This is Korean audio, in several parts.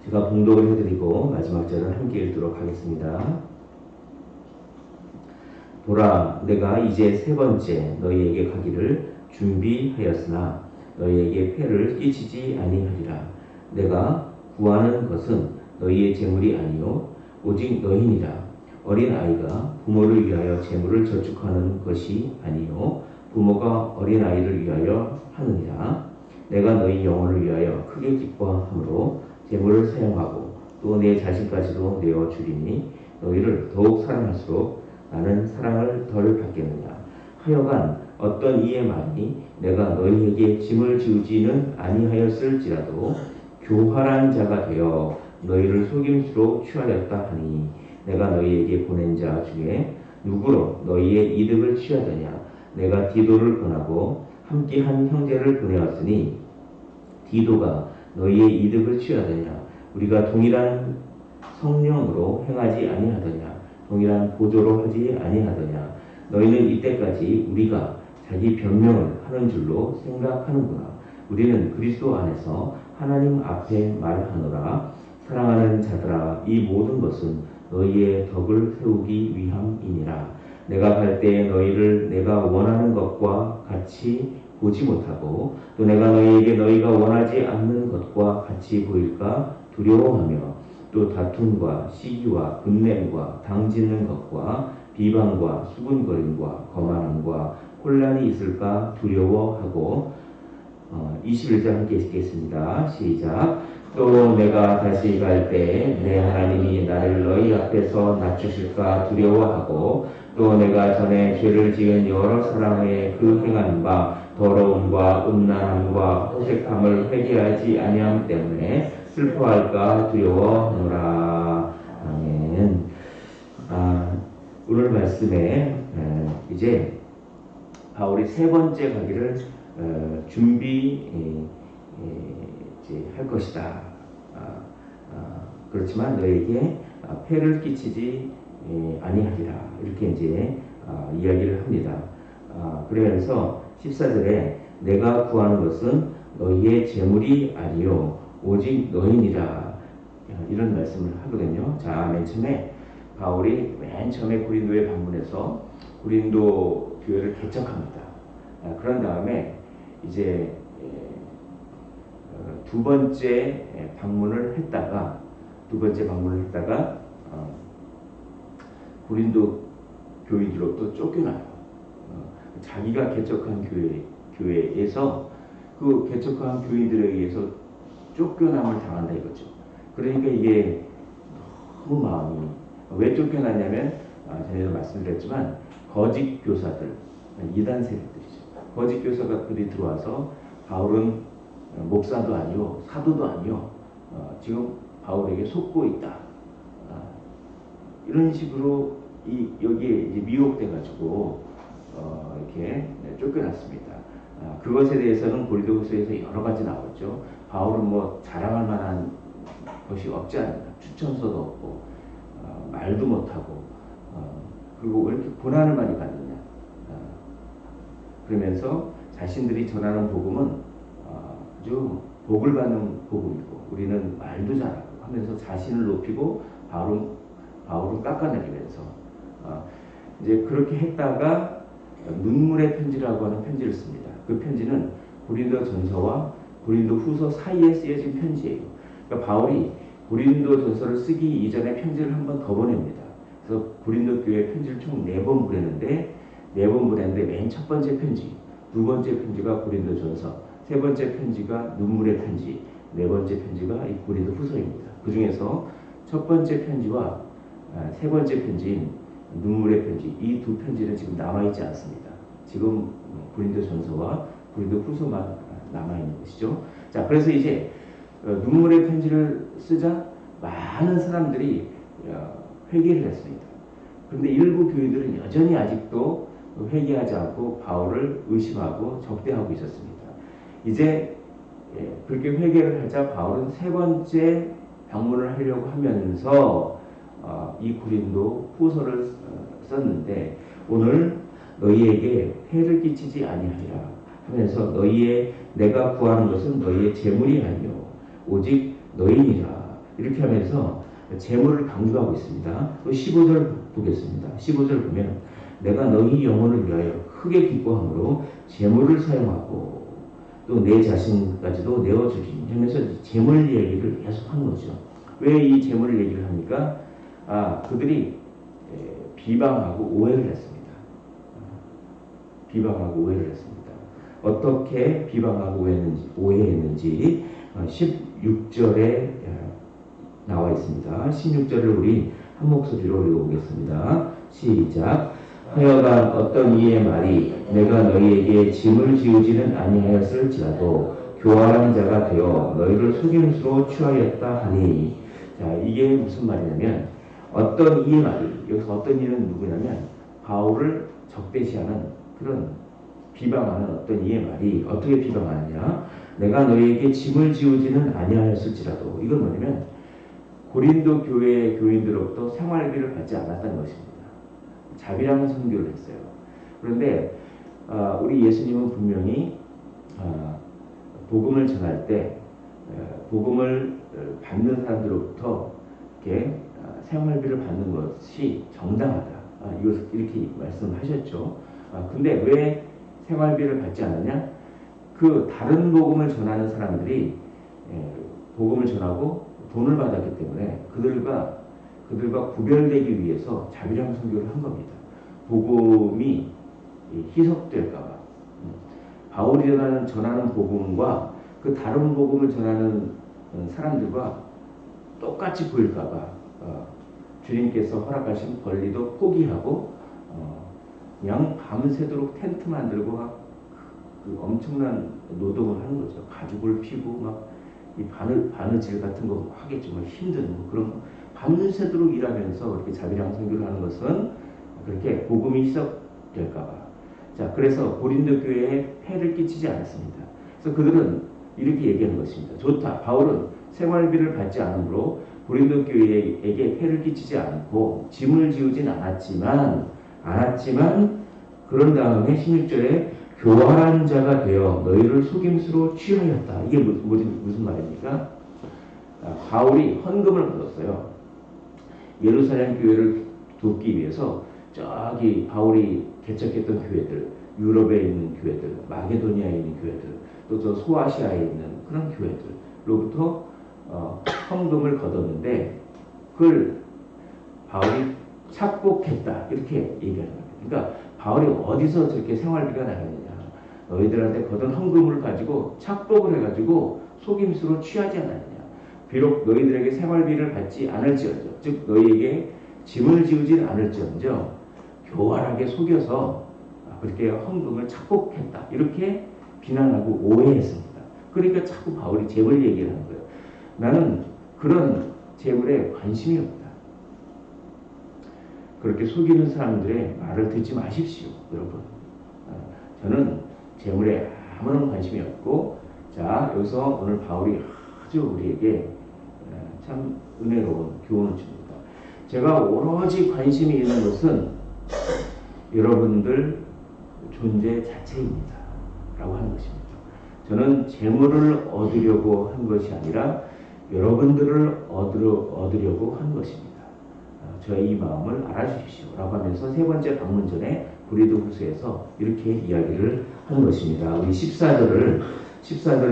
제가 봉독을 해드리고 마지막 절을 함께 읽도록 하겠습니다. 보라, 내가 이제 세 번째 너희에게 가기를 준비하였으나 너희에게 폐를 끼치지 아니하리라. 내가 구하는 것은 너희의 재물이 아니요 오직 너희니라. 어린 아이가 부모를 위하여 재물을 저축하는 것이 아니요 부모가 어린 아이를 위하여 하느니라. 내가 너희 영혼을 위하여 크게 기뻐함으로 재물을 사용하고 또 내 자신까지도 내어 주리니 너희를 더욱 사랑할수록 나는 사랑을 덜 받겠느냐. 하여간 어떤 이의 말이 내가 너희에게 짐을 지우지는 아니하였을지라도 교활한 자가 되어 너희를 속임수로 취하였다 하니 내가 너희에게 보낸 자 중에 누구로 너희의 이득을 취하더냐. 내가 디도를 보내고 함께한 형제를 보내었으니 디도가 너희의 이득을 취하더냐. 우리가 동일한 성령으로 행하지 아니하더냐. 동일한 보조로 하지 아니하더냐. 너희는 이때까지 우리가 자기 변명을 하는 줄로 생각하는구나. 우리는 그리스도 안에서 하나님 앞에 말하노라. 사랑하는 자들아, 이 모든 것은 너희의 덕을 세우기 위함이니라. 내가 갈 때에 너희를 내가 원하는 것과 같이 보지 못하고 또 내가 너희에게 너희가 원하지 않는 것과 같이 보일까 두려워하며 또 다툼과 시기와 분냄과 당짓는 것과 비방과 수군거림과 거만함과 혼란이 있을까 두려워하고 21절 함께 읽겠습니다. 시작. 또 내가 다시 갈 때 내 하나님이 나를 너희 앞에서 낮추실까 두려워하고 또 내가 전에 죄를 지은 여러 사람의 그 행한 바 더러움과 음란함과 호색함을 회개하지 아니함 때문에 슬퍼할까 두려워하노라. 아멘. 오늘 말씀에 이제 바울이 세 번째 가기를 준비할 것이다. 그렇지만 너에게 폐를 끼치지 아니하리라. 이렇게 이제 이야기를 합니다. 그러면서 14절에 내가 구하는 것은 너희의 재물이 아니요 오직 너희니라. 이런 말씀을 하거든요. 자, 맨 처음에 바울이 맨 처음에 고린도에 방문해서 고린도 교회를 개척합니다. 그런 다음에 이제 두 번째 방문을 했다가 고린도 교인들로부터 쫓겨나요. 자기가 개척한 교회에서 그 개척한 교인들에 의해서 쫓겨남을 당한다 이거죠. 그러니까 이게 너무 마음이 왜 쫓겨났냐면 전에도 말씀드렸지만 거짓 교사들, 이단 세력들이죠. 거짓 교사들이 들어와서 바울은 목사도 아니요 사도도 아니요 지금 바울에게 속고 있다. 이런 식으로 여기에 이제 미혹돼가지고 이렇게 쫓겨났습니다. 그것에 대해서는 고린도후서에서 여러 가지 나오죠. 바울은 뭐 자랑할 만한 것이 없지 않습니다. 추천서도 없고 말도 못하고 그리고 왜 이렇게 고난을 많이 받느냐. 그러면서 자신들이 전하는 복음은 아주 복을 받는 복음이고 우리는 말도 잘하고 하면서 자신을 높이고 바울은 깎아내리면서 이제 그렇게 했다가 눈물의 편지라고 하는 편지를 씁니다. 그 편지는 고린도 전서와 고린도 후서 사이에 쓰여진 편지예요. 그러니까 바울이 고린도 전서를 쓰기 이전에 편지를 한 번 더 보냅니다. 그래서 고린도 교회 편지를 총 4번 보냈는데 맨 첫 번째 편지, 두 번째 편지가 고린도 전서, 세 번째 편지가 눈물의 편지, 네 번째 편지가 이 고린도 후서입니다. 그 중에서 첫 번째 편지와 세 번째 편지인 눈물의 편지, 이 두 편지는 지금 남아있지 않습니다. 지금 고린도 전서와 고린도 후서만 남아있는 것이죠. 자, 그래서 이제 눈물의 편지를 쓰자 많은 사람들이 회개를 했습니다. 그런데 일부 교인들은 여전히 아직도 회개하지 않고 바울을 의심하고 적대하고 있었습니다. 이제 그렇게 회개를 하자 바울은 세 번째 방문을 하려고 하면서 이 고린도 후서를 썼는데 오늘 너희에게 해를 끼치지 아니하리라 하면서 내가 구하는 것은 너희의 재물이 아니요 오직 너희니라. 이렇게 하면서 재물을 강조하고 있습니다. 15절 보겠습니다. 15절 보면 내가 너희 영혼을 위하여 크게 기뻐함으로 재물을 사용하고 또 내 자신까지도 내어주리 하면서 재물 얘기를 계속 하는 거죠. 왜 이 재물 얘기를 합니까? 그들이 비방하고 오해를 했습니다. 비방하고 오해를 했습니다. 어떻게 비방하고 오해했는지 16절에 나와 있습니다. 16절을 우리 한 목소리로 읽어보겠습니다. 시작. 하여간 어떤 이의 말이 내가 너희에게 짐을 지우지는 아니하였을지라도 교활한 자가 되어 너희를 속임수로 취하였다 하니. 자, 이게 무슨 말이냐면 어떤 이의 말이, 여기서 어떤 이는 누구냐면 바울을 적대시하는 그런 비방하는 어떤 이의 말이 어떻게 비방하느냐. 내가 너희에게 짐을 지우지는 아니하였을지라도, 이건 뭐냐면 고린도 교회의 교인들로부터 생활비를 받지 않았다는 것입니다. 자비랑 선교를 했어요. 그런데 우리 예수님은 분명히 복음을 전할 때 복음을 받는 사람들로부터 이렇게 생활비를 받는 것이 정당하다. 이것을 이렇게 말씀하셨죠. 근데 왜 생활비를 받지 않느냐? 그 다른 복음을 전하는 사람들이 복음을 전하고 돈을 받았기 때문에 그들과 구별되기 위해서 자비랑 선교를 한 겁니다. 복음이 희석될까봐. 바울이 전하는 복음과 그 다른 복음을 전하는 사람들과 똑같이 보일까봐 주님께서 허락하신 권리도 포기하고 그냥 밤새도록 텐트 만들고 그 엄청난 노동을 하는 거죠. 가죽을 피고 이 바느질 같은 거 하겠죠. 힘든 그런 밤새도록 일하면서 그렇게 자비랑 선교를 하는 것은 그렇게 복음이 희석될까봐. 자, 그래서 고린도 교회에 폐를 끼치지 않았습니다. 그래서 그들은 이렇게 얘기하는 것입니다. 좋다. 바울은 생활비를 받지 않으므로 고린도 교회에게 폐를 끼치지 않고 짐을 지우진 않았지만 그런 다음에 16절에 교활한 자가 되어 너희를 속임수로 취하였다. 이게 무슨 말입니까? 바울이 헌금을 받았어요. 예루살렘 교회를 돕기 위해서 저기 바울이 개척했던 교회들, 유럽에 있는 교회들, 마게도니아에 있는 교회들, 또 저 소아시아에 있는 그런 교회들로부터 헌금을 거뒀는데 그걸 바울이 착복했다. 이렇게 얘기하는 겁니다. 그러니까 바울이 어디서 저렇게 생활비가 나가느냐. 너희들한테 거둔 헌금을 가지고 착복을 해가지고 속임수로 취하지 않았느냐. 비록 너희들에게 생활비를 받지 않을지언정, 즉 너희에게 짐을 지우진 않을지언정 교활하게 속여서 그렇게 헌금을 착복했다. 이렇게 비난하고 오해했습니다. 그러니까 자꾸 바울이 재물 얘기를 하는 거예요. 나는 그런 재물에 관심이 없다. 그렇게 속이는 사람들의 말을 듣지 마십시오, 여러분. 저는 재물에 아무런 관심이 없고, 자, 여기서 오늘 바울이 아주 우리에게 참 은혜로운 교훈을 줍니다. 제가 오로지 관심이 있는 것은 여러분들 존재 자체입니다. 라고 하는 것입니다. 저는 재물을 얻으려고 한 것이 아니라 여러분들을 얻으려고 한 것입니다. 저의 이 마음을 알아주십시오. 라고 하면서 세 번째 방문 전에 고린도후서에서 이렇게 이야기를 하는 것입니다. 우리 14절을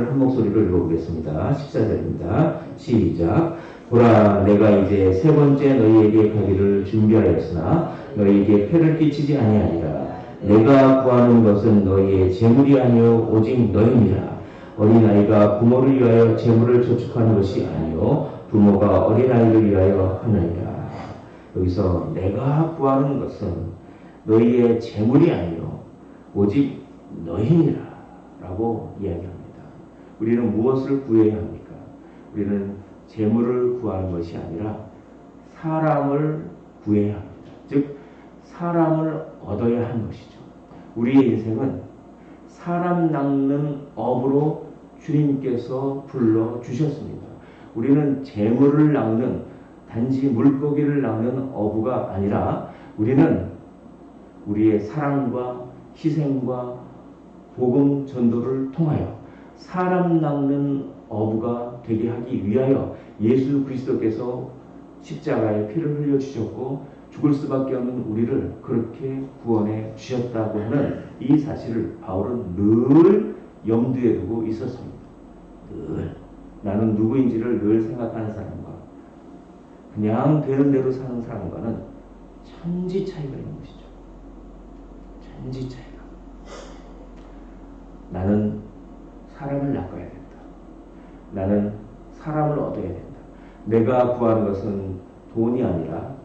한 목소리로 읽어보겠습니다. 14절입니다. 시작. 보라, 내가 이제 세 번째 너희에게 가기를 준비하였으나 너희에게 폐를 끼치지 아니하리라. 내가 구하는 것은 너희의 재물이 아니요 오직 너희니라. 어린아이가 부모를 위하여 재물을 저축하는 것이 아니요 부모가 어린아이를 위하여 하느니라. 여기서 내가 구하는 것은 너희의 재물이 아니요 오직 너희니라 라고 이야기합니다. 우리는 무엇을 구해야 합니까? 우리는 재물을 구하는 것이 아니라 사람을 구해야 합니다. 즉 사람을 얻어야 하는 것이죠. 우리의 인생은 사람 낚는 업으로 주님께서 불러주셨습니다. 우리는 재물을 낚는, 단지 물고기를 낚는 어부가 아니라 우리는 우리의 사랑과 희생과 복음 전도를 통하여 사람 낚는 어부가 되게 하기 위하여 예수 그리스도께서 십자가에 피를 흘려주셨고 죽을 수밖에 없는 우리를 그렇게 구원해 주셨다고 하는 이 사실을 바울은 늘 염두에 두고 있었습니다. 늘 나는 누구인지를 늘 생각하는 사람과 그냥 되는 대로 사는 사람과는 천지 차이가 있는 것이죠. 천지 차이가. 나는 사람을 낚아야 된다. 나는 사람을 얻어야 된다. 내가 구하는 것은 돈이 아니라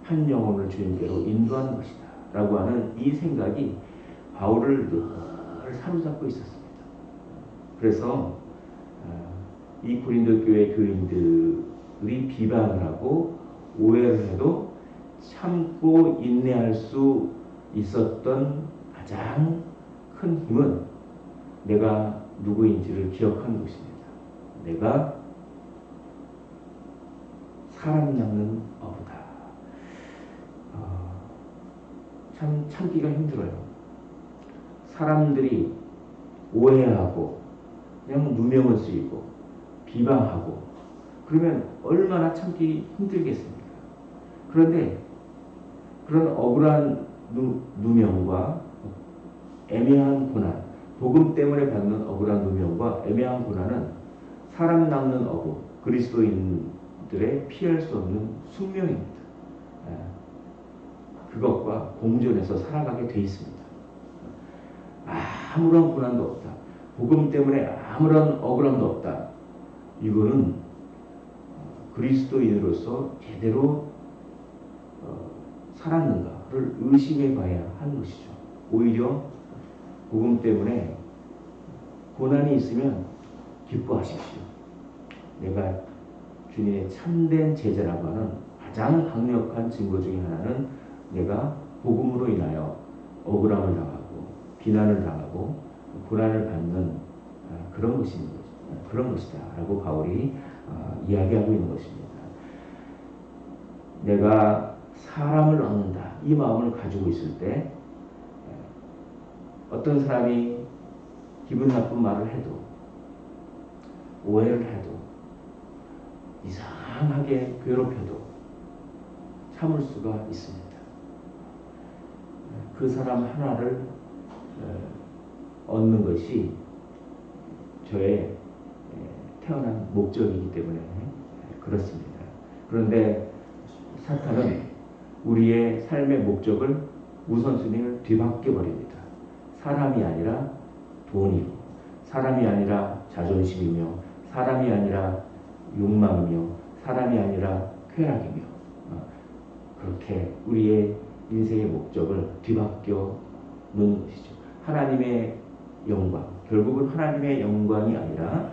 한 영혼을 주님께로 인도하는 것이다. 라고 하는 이 생각이 바울을 늘 사로잡고 있었습니다. 그래서 이 고린도 교회 교인들이 비방을 하고 오해를 해도 참고 인내할 수 있었던 가장 큰 힘은 내가 누구인지를 기억하는 것입니다. 내가 사람 낚는 어부다. 참 참기가 힘들어요. 사람들이 오해하고 그냥 누명을 쓰이고 비방하고 그러면 얼마나 참기 힘들겠습니까? 그런데 그런 억울한 누명과 애매한 고난, 복음 때문에 받는 억울한 누명과 애매한 고난은 사람 낚는 어부, 그리스도인들의 피할 수 없는 숙명입니다. 그것과 공존해서 살아가게 돼 있습니다. 아무런 고난도 없다. 복음 때문에 아무런 억울함도 없다. 이거는 그리스도인으로서 제대로 살았는가를 의심해 봐야 하는 것이죠. 오히려 복음 때문에 고난이 있으면 기뻐하십시오. 내가 주님의 참된 제자라고 하는 가장 강력한 증거 중에 하나는 내가 복음으로 인하여 억울함을 당하고 비난을 당하고 고난을 받는 그런 것이다 라고 바울이 이야기하고 있는 것입니다. 내가 사람을 얻는다 이 마음을 가지고 있을 때 어떤 사람이 기분 나쁜 말을 해도 오해를 해도 이상하게 괴롭혀도 참을 수가 있습니다. 그 사람 하나를 얻는 것이 저의 태어난 목적이기 때문에 그렇습니다. 그런데 사탄은 우리의 삶의 목적을 우선순위를 뒤바뀌어 버립니다. 사람이 아니라 돈이고 사람이 아니라 자존심이며 사람이 아니라 욕망이며 사람이 아니라 쾌락이며 그렇게 우리의 인생의 목적을 뒤바뀌어 놓는 것이죠. 하나님의 영광, 결국은 하나님의 영광이 아니라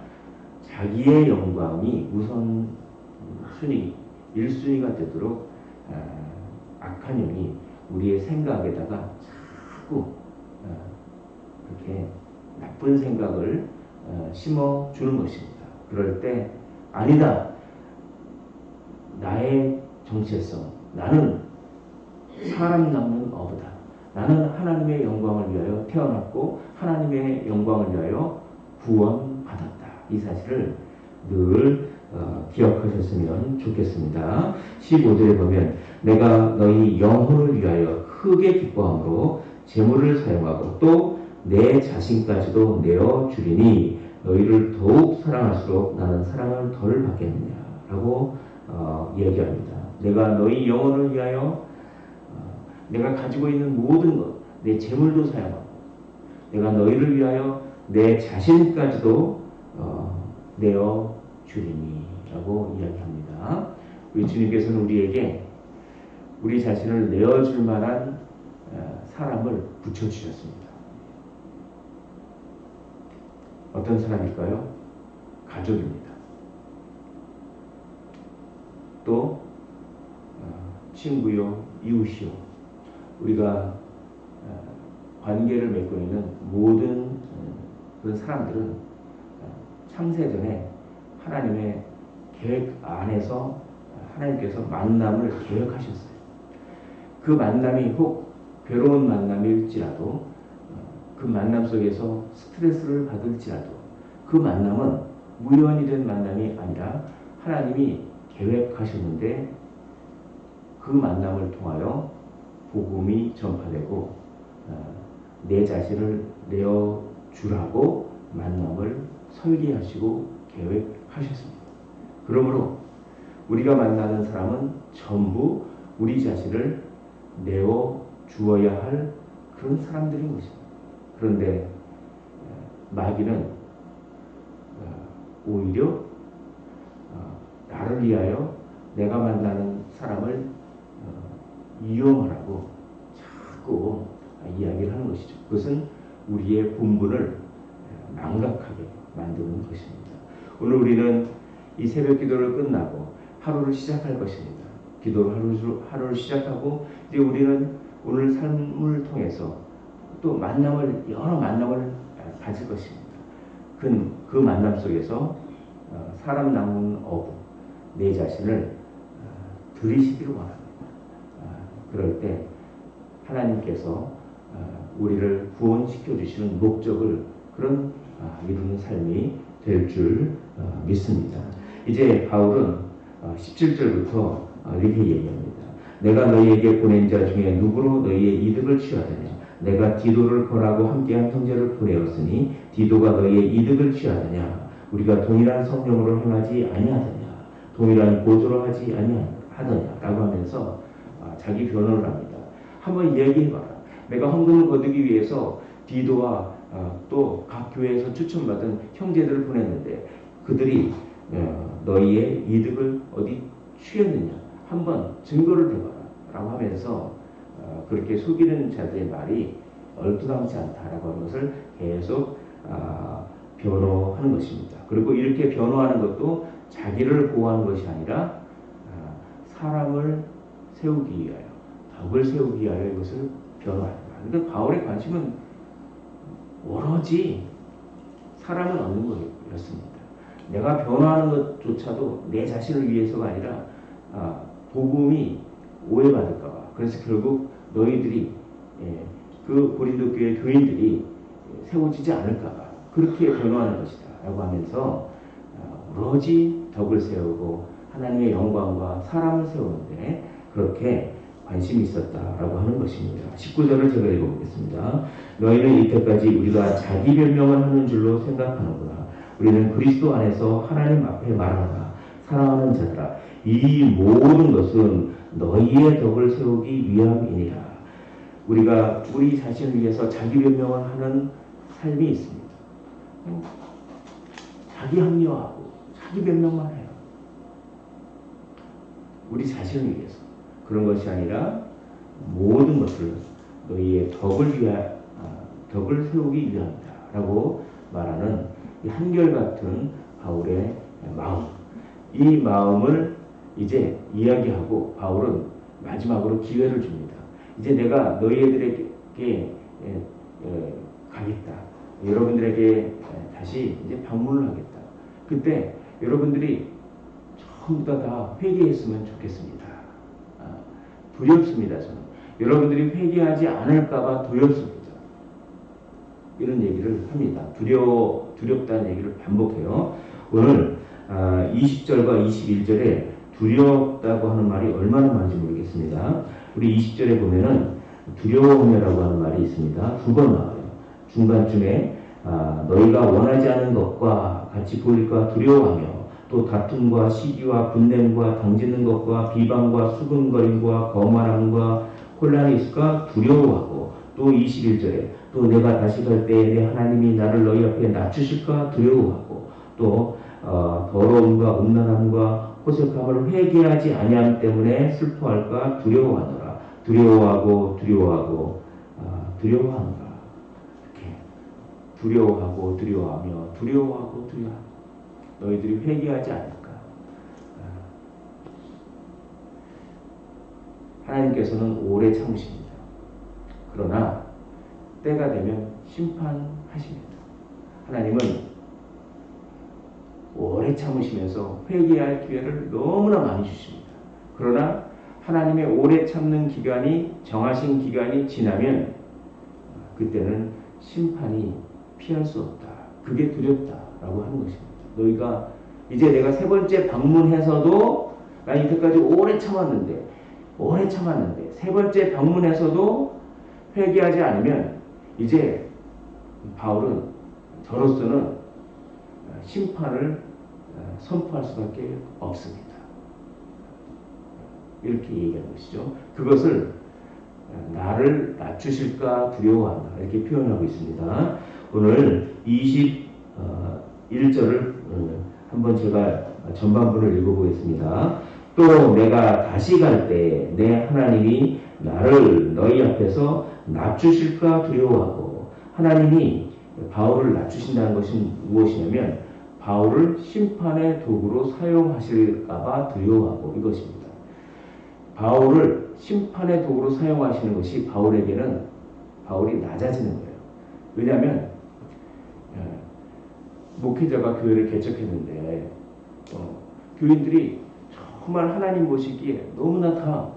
자기의 영광이 우선순위, 1순위가 되도록 악한 영이 우리의 생각에다가 자꾸 그렇게 나쁜 생각을 심어주는 것입니다. 그럴 때 아니다. 나의 정체성, 나는 사람 낚는 어부다. 나는 하나님의 영광을 위하여 태어났고 하나님의 영광을 위하여 구원받았다. 이 사실을 늘 기억하셨으면 좋겠습니다. 15절에 보면 내가 너희 영혼을 위하여 크게 기뻐함으로 재물을 사용하고 또 내 자신까지도 내어주리니 너희를 더욱 사랑할수록 나는 사랑을 덜 받겠느냐 라고 이야기합니다. 내가 너희 영혼을 위하여 내가 가지고 있는 모든 것, 내 재물도 사용하고 내가 너희를 위하여 내 자신까지도 내어주리니 라고 이야기합니다. 우리 주님께서는 우리에게 우리 자신을 내어줄 만한 사람을 붙여주셨습니다. 어떤 사람일까요? 가족입니다. 또 친구요, 이웃이요. 우리가 관계를 맺고 있는 모든 그런 사람들은 창세전에 하나님의 계획 안에서 하나님께서 만남을 계획하셨어요. 그 만남이 혹 괴로운 만남일지라도 그 만남 속에서 스트레스를 받을지라도 그 만남은 우연히 된 만남이 아니라 하나님이 계획하셨는데 그 만남을 통하여 복음이 전파되고 내 자신을 내어주라고 만남을 설계하시고 계획하셨습니다. 그러므로 우리가 만나는 사람은 전부 우리 자신을 내어주어야 할 그런 사람들인 것입니다. 그런데 마귀는 오히려 나를 위하여 내가 만나는 사람을 이용하라고 자꾸 이야기를 하는 것이죠. 그것은 우리의 본분을 망각하게 만드는 것입니다. 오늘 우리는 이 새벽 기도를 끝나고 하루를 시작할 것입니다. 기도로 하루를 시작하고 이제 우리는 오늘 삶을 통해서 또 여러 만남을 가질 것입니다. 그 만남 속에서 사람 낳는 어부 내 자신을 들이시기를 원합니다. 그럴 때 하나님께서 우리를 구원시켜 주시는 목적을 이루는 삶이 될 줄 믿습니다. 이제 바울은 17절부터 이렇게 얘기합니다. 내가 너희에게 보낸 자 중에 누구로 너희의 이득을 취하더냐? 내가 디도를 권하고 함께한 형제를 보내었으니 디도가 너희의 이득을 취하더냐? 우리가 동일한 성령으로 행하지 아니하더냐? 동일한 보조로 하지 아니하더냐? 라고 하면서 자기 변호를 합니다. 한번 이야기해봐라. 내가 헌금을 거두기 위해서 디도와 또 각 교회에서 추천받은 형제들을 보냈는데 그들이 너희의 이득을 어디 취했느냐? 한번 증거를 대봐라. 라고 하면서 그렇게 속이는 자들의 말이 얼토당치 않다라고 하는 것을 계속 변호하는 것입니다. 그리고 이렇게 변호하는 것도 자기를 보호하는 것이 아니라 사람을 세우기 위하여, 덕을 세우기 위하여 이것을 변호합니다. 그러니까 바울의 관심은 오로지 사람을 얻는 것이었습니다. 내가 변호하는 것조차도 내 자신을 위해서가 아니라 복음이 오해받을까봐. 그래서 결국 너희들이 그 고린도 교회 교인들이 세워지지 않을까봐 그렇게 변호하는 것이다 라고 하면서 오로지 덕을 세우고 하나님의 영광과 사람을 세우는데 그렇게 관심이 있었다라고 하는 것입니다. 19절을 제가 읽어보겠습니다. 너희는 이때까지 우리가 자기 변명을 하는 줄로 생각하는구나. 우리는 그리스도 안에서 하나님 앞에 말하노라. 사랑하는 자들아, 이 모든 것은 너희의 덕을 세우기 위함이니라. 우리가 우리 자신을 위해서 자기 변명을 하는 삶이 있습니다. 자기 합리화하고 자기 변명만 해요. 우리 자신을 위해서. 그런 것이 아니라 모든 것을 너희의 덕을 세우기 위함이다 라고 말하는 이 한결같은 바울의 마음. 이 마음을 이제 이야기하고 바울은 마지막으로 기회를 줍니다. 이제 내가 너희들에게 가겠다. 여러분들에게 다시 이제 방문을 하겠다. 그때 여러분들이 전부 다 회개했으면 좋겠습니다. 두렵습니다. 저는 여러분들이 회개하지 않을까봐 두렵습니다. 이런 얘기를 합니다. 두렵다는 얘기를 반복해요. 오늘 20절과 21절에 두렵다고 하는 말이 얼마나 많은지 모르겠습니다. 우리 20절에 보면은 두려워하며라고 하는 말이 있습니다. 두 번 나와요. 중간쯤에 너희가 원하지 않은 것과 같이 보일까 두려워하며 또 다툼과 시기와 분냄과 당짓는 것과 비방과 수근거림과 거만함과 혼란이 있을까 두려워하고 또 21절에 또 내가 다시 갈 때에 내 하나님이 나를 너희 앞에 낮추실까 두려워하고 또 더러움과 음란함과 호색함을 회개하지 아니함 때문에 슬퍼할까 두려워하노라. 두려워하고 두려워하노라. 이렇게 두려워하고 두려워하며 두려워하고 두려워하고 너희들이 회개하지 않을까. 하나님께서는 오래 참으십니다. 그러나 때가 되면 심판하십니다. 하나님은 오래 참으시면서 회개할 기회를 너무나 많이 주십니다. 그러나 하나님의 오래 참는 기간이 정하신 기간이 지나면 그때는 심판이 피할 수 없다. 그게 두렵다라고 하는 것입니다. 너희가 이제 내가 세 번째 방문해서도 난 이때까지 오래 참았는데 세 번째 방문해서도 회개하지 않으면 이제 바울은 저로서는 심판을 선포할 수밖에 없습니다. 이렇게 얘기하는 것이죠. 그것을 나를 낮추실까 두려워한다. 이렇게 표현하고 있습니다. 오늘 21절을 한번 제가 전반부를 읽어보겠습니다. 또 내가 다시 갈 때 내 하나님이 나를 너희 앞에서 낮추실까 두려워하고, 하나님이 바울을 낮추신다는 것은 무엇이냐면 바울을 심판의 도구로 사용하실까봐 두려워하고 이것입니다. 바울을 심판의 도구로 사용하시는 것이 바울에게는 바울이 낮아지는 거예요. 왜냐하면 목회자가 교회를 개척했는데 교인들이 정말 하나님 보시기에 너무나 다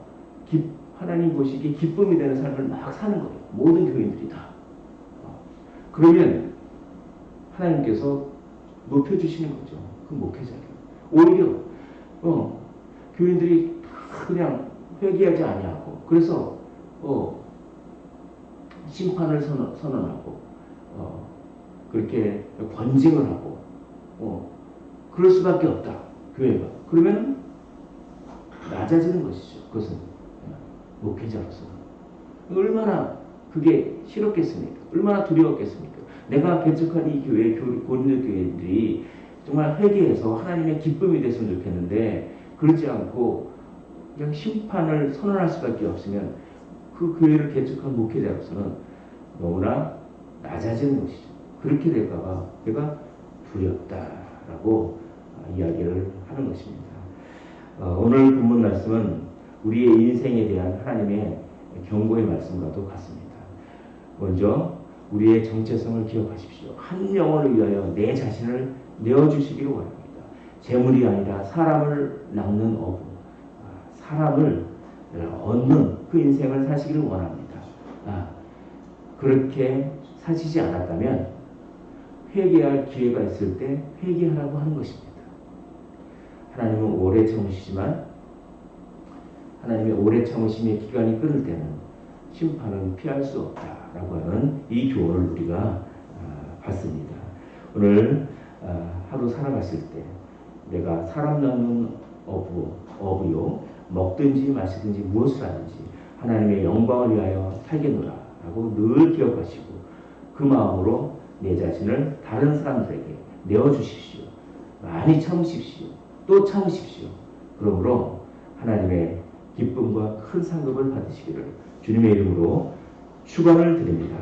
하나님 보시기에 기쁨이 되는 삶을 막 사는 거예요. 모든 교인들이 다. 그러면 하나님께서 높여주시는 거죠. 그 목회자를. 오히려 교인들이 그냥 회개하지 아니하고, 그래서 심판을 선언하고 그렇게 권징을 하고 그럴 수밖에 없다. 교회가. 그러면 낮아지는 것이죠. 그것은 목회자로서 얼마나 그게 싫었겠습니까? 얼마나 두려웠겠습니까? 내가 개척한 이 교회, 고린도 교회들이 정말 회개해서 하나님의 기쁨이 됐으면 좋겠는데 그렇지 않고 그냥 심판을 선언할 수밖에 없으면 그 교회를 개척한 목회자로서는 너무나 낮아지는 것이죠. 그렇게 될까봐 내가 두렵다라고 이야기를 하는 것입니다. 오늘 본문 말씀은 우리의 인생에 대한 하나님의 경고의 말씀과도 같습니다. 먼저 우리의 정체성을 기억하십시오. 한 영혼을 위하여 내 자신을 내어주시기를 원합니다. 재물이 아니라 사람을 낚는 어부, 사람을 얻는 그 인생을 사시기를 원합니다. 그렇게 사시지 않았다면 회개할 기회가 있을 때 회개하라고 하는 것입니다. 하나님은 오래 참으시지만 하나님의 오래 참으심의 기간이 끊을 때는 심판은 피할 수 없다라고 하는 이 교훈을 우리가 봤습니다. 오늘 하루 살아갔을 때 내가 사람 낚는 어부요, 먹든지 마시든지 무엇을 하든지 하나님의 영광을 위하여 살겠노라라고 늘 기억하시고 그 마음으로 내 자신을 다른 사람들에게 내어주십시오. 많이 참으십시오. 또 참으십시오. 그러므로 하나님의 기쁨과 큰 상급을 받으시기를 주님의 이름으로 축원을 드립니다.